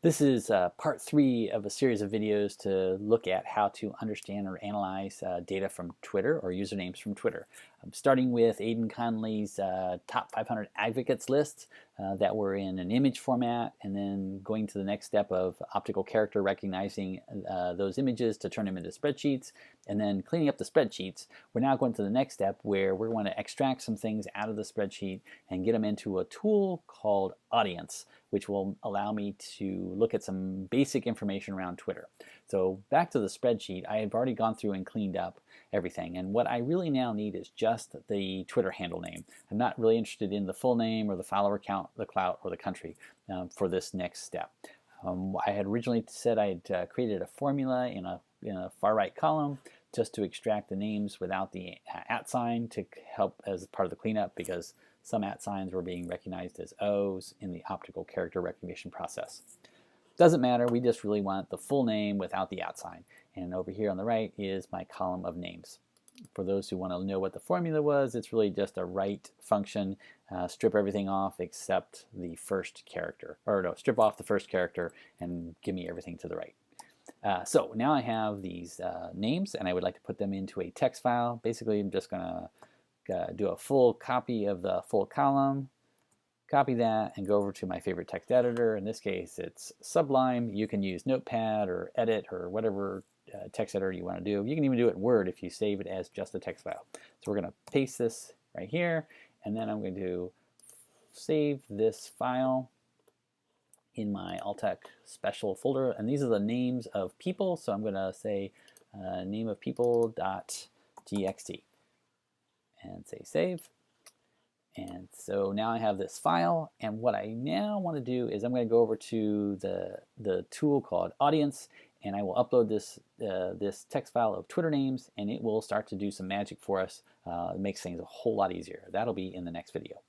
This is part 3 of a series of videos to look at how to understand or analyze data from Twitter or usernames from Twitter. Starting with Aidan Conley's top 500 advocates list that were in an image format, and then going to the next step of optical character recognizing those images to turn them into spreadsheets, and then cleaning up the spreadsheets. We're now going to the next step where we're going to extract some things out of the spreadsheet and get them into a tool called Audience, which will allow me to look at some basic information around Twitter. So back to the spreadsheet, I have already gone through and cleaned up everything, and what I really now need is just the Twitter handle name. I'm not really interested in the full name or the follower count, the clout, or the country for this next step. I had originally said I had created a formula in a far right column just to extract the names without the @ sign to help as part of the cleanup, because some @ signs were being recognized as O's in the optical character recognition process. Doesn't matter, we just really want the full name without the @ sign. And over here on the right is my column of names. For those who want to know what the formula was, it's really just a write function, strip everything off except the first character, or no, strip off the first character and give me everything to the right. So now I have these names, and I would like to put them into a text file. Basically, I'm just going to do a full copy of the full column, copy that, and go over to my favorite text editor. In this case, it's Sublime. You can use Notepad or Edit or whatever text editor you want to do. You can even do it in Word if you save it as just a text file. So we're going to paste this right here, and then I'm going to save this file in my Alltech special folder. And these are the names of people, so I'm going to say nameofpeople.txt. and say save. And so now I have this file, and what I now want to do is I'm going to go over to the tool called Audience, and I will upload this this text file of Twitter names, and it will start to do some magic for us. It makes things a whole lot easier. That'll be in the next video.